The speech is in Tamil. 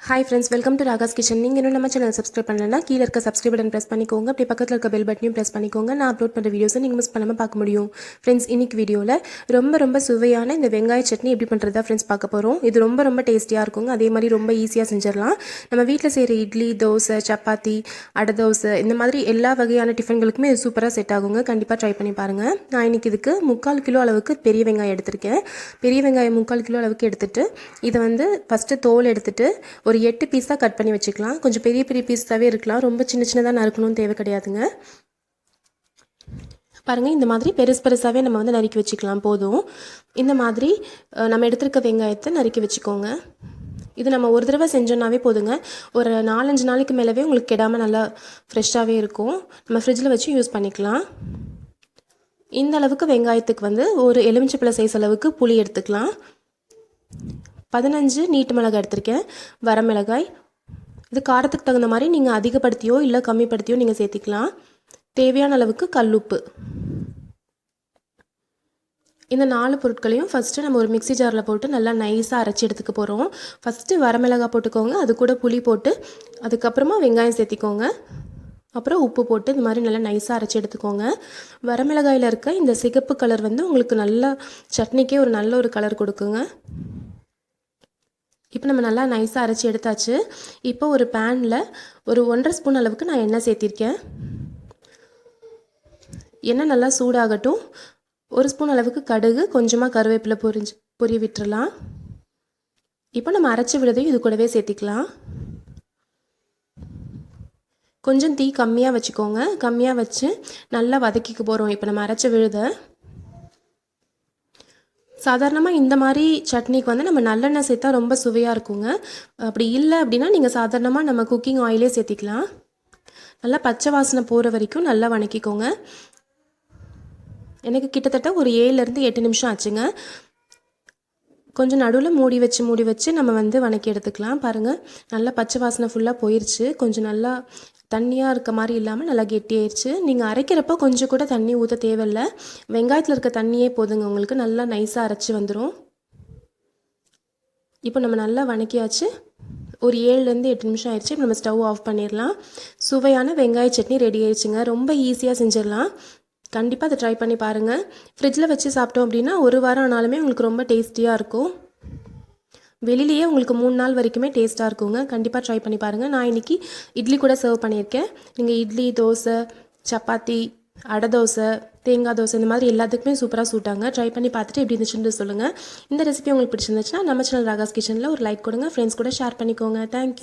Hi friends, welcome to Ragas Kitchen. நீங்க இன்னும் நம்ம சேனலை சப்ஸ்கிரைப் பண்ணலனா கீழ இருக்க சப்ஸ்கிரைப் பட்டன் பிரஸ் பண்ணிக்கோங்க. அப்படியே பக்கத்துல இருக்க பெல் பட்டனையும் பிரஸ் பண்ணிக்கோங்க. நான் அப்லோட் பண்ற வீடியோஸை நீங்க மிஸ் பண்ணாம பார்க்க முடியும். ஃப்ரெண்ட்ஸ், இன்னைக்கு வீடியோல ரொம்ப சுவையான இந்த வெங்காய சட்னி எப்படி பண்றதா ஃப்ரெண்ட்ஸ் பார்க்க போறோம். இது ரொம்ப டேஸ்டியா இருக்குங்க. அதே மாதிரி ரொம்ப ஈஸியா செஞ்சிரலாம். நம்ம வீட்ல செய்யற இட்லி, தோசை, சப்பாத்தி, அடை தோசை இந்த மாதிரி எல்லா வகையான டிஃபன்களுக்குமே இது சூப்பரா செட் ஆகுங்க. கண்டிப்பா ட்ரை பண்ணி பாருங்க. நான் இன்னைக்கு இதுக்கு 3/4 கிலோ அளவுக்கு பெரிய வெங்காயம் எடுத்திருக்கேன். பெரிய வெங்காயம் 3/4 கிலோ அளவுக்கு எடுத்துட்டு இதை வந்து ஃபர்ஸ்ட் தோல் எடுத்துட்டு ஒரு 8 பீஸா கட் பண்ணி வச்சுக்கலாம். கொஞ்சம் பெரிய பீஸாவே இருக்கலாம். ரொம்ப சின்னதாக நறுக்கணும்னு தேவை கிடையாதுங்க. பாருங்கள், இந்த மாதிரி பெருசாகவே நம்ம வந்து நறுக்கி வச்சுக்கலாம். போதும். இந்த மாதிரி நம்ம எடுத்துருக்க வெங்காயத்தை நறுக்கி வச்சுக்கோங்க. இது நம்ம ஒரு தடவை செஞ்சோன்னாவே போதுங்க. ஒரு 4-5 நாளைக்கு மேலவே உங்களுக்கு கெடாமல் நல்லா ஃப்ரெஷ்ஷாகவே இருக்கும். நம்ம ஃப்ரிட்ஜில் வச்சு யூஸ் பண்ணிக்கலாம். இந்த அளவுக்கு வெங்காயத்துக்கு வந்து ஒரு எலுமிச்சைப்பழ சைஸ் அளவுக்கு புளி எடுத்துக்கலாம். 15 நீட்டு மிளகாய் எடுத்திருக்கேன். வரமிளகாய். இது காரத்துக்கு தகுந்த மாதிரி நீங்கள் அதிகப்படுத்தியோ இல்லை கம்மிப்படுத்தியோ நீங்கள் சேர்த்திக்கலாம். தேவையான அளவுக்கு கல்லுப்பு. இந்த 4 பொருட்களையும் ஃபஸ்ட்டு நம்ம ஒரு மிக்சி ஜாரில் போட்டு நல்லா நைஸாக அரைச்சி எடுத்துக்க போகிறோம். ஃபஸ்ட்டு வரமிளகாய் போட்டுக்கோங்க. அது கூட புளி போட்டு அதுக்கப்புறமா வெங்காயம் சேர்த்திக்கோங்க. அப்புறம் உப்பு போட்டு இந்த மாதிரி நல்லா நைஸாக அரைச்சி எடுத்துக்கோங்க. வரமிளகாயில் இருக்க இந்த சிகப்பு கலர் வந்து உங்களுக்கு நல்லா சட்னிக்கே ஒரு நல்ல ஒரு கலர் கொடுக்குங்க. இப்போ நம்ம நல்லா நைஸாக அரைச்சி எடுத்தாச்சு. இப்போ ஒரு பேனில் ஒரு 1.5 ஸ்பூன் அளவுக்கு நான் எண்ணெய் சேர்த்திருக்கேன். எண்ணெய் நல்லா சூடாகட்டும். 1 ஸ்பூன் அளவுக்கு கடுகு, கொஞ்சமாக கருவேப்பிலை பொரிய விட்டுறலாம். இப்போ நம்ம அரைச்சி விழுதையும் இது கூடவே சேர்த்திக்கலாம். கொஞ்சம் தீ கம்மியாக வச்சுக்கோங்க. கம்மியாக வச்சு நல்லா வதக்கிக்க போகிறோம். இப்போ நம்ம அரைச்சி விழுதை சாதாரணமாக இந்த மாதிரி சட்னிக்கு வந்து நம்ம நல்லெண்ணெய் சேர்த்தா ரொம்ப சுவையாக இருக்குங்க. அப்படி இல்லை அப்படின்னா நீங்கள் சாதாரணமாக நம்ம குக்கிங் ஆயிலே சேர்த்திக்கலாம். நல்லா பச்சை வாசனை போகிற வரைக்கும் நல்லா வணக்கிக்கோங்க. எனக்கு கிட்டத்தட்ட ஒரு 7-8 நிமிஷம் ஆச்சுங்க. கொஞ்சம் நடுவில் மூடி வச்சு நம்ம வந்து வணக்கி எடுத்துக்கலாம். பாருங்கள், நல்லா பச்சை வாசனை ஃபுல்லாக போயிடுச்சு. கொஞ்சம் நல்லா தண்ணியாக இருக்க மாதிரி இல்லாமல் நல்லா கெட்டியாயிடுச்சு. நீங்கள் அரைக்கிறப்போ கொஞ்சம் கூட தண்ணி ஊற்ற தேவையில்லை. வெங்காயத்தில் இருக்க தண்ணியே போதுங்க, உங்களுக்கு நல்லா நைஸாக அரைச்சி வந்துடும். இப்போ நம்ம நல்லா வணக்கியாச்சு. ஒரு 7-8 நிமிஷம் ஆயிடுச்சு. இப்போ நம்ம ஸ்டவ் ஆஃப் பண்ணிடலாம். சுவையான வெங்காய சட்னி ரெடி ஆயிடுச்சுங்க. ரொம்ப ஈஸியாக செஞ்சிடலாம். கண்டிப்பாக அதை ட்ரை பண்ணி பாருங்கள். ஃப்ரிட்ஜில் வச்சு சாப்பிட்டோம் அப்படின்னா 1 வாரம் ஆனாலுமே உங்களுக்கு ரொம்ப டேஸ்டியாக இருக்கும். வெளியிலேயே உங்களுக்கு 3 நாள் வரைக்குமே டேஸ்ட்டாக இருக்குங்க. கண்டிப்பாக ட்ரை பண்ணி பாருங்கள். நான் இன்றைக்கி இட்லி கூட சர்வ் பண்ணியிருக்கேன். நீங்கள் இட்லி, தோசை, சப்பாத்தி, அடை தோசை, தேங்காய் தோசை இந்த மாதிரி எல்லாத்துக்குமே சூப்பராக சூட்டாங்க. ட்ரை பண்ணி பார்த்துட்டு எப்படி இருந்துச்சுன்னு சொல்லுங்கள். இந்த ரெசிபி உங்களுக்கு பிடிச்சிருந்துச்சுன்னா நம்ம சேனல் ராகாஸ் கிச்சனில் ஒரு லைக் கொடுங்க. ஃப்ரெண்ட்ஸ் கூட ஷேர் பண்ணிக்கோங்க. தேங்க்யூ.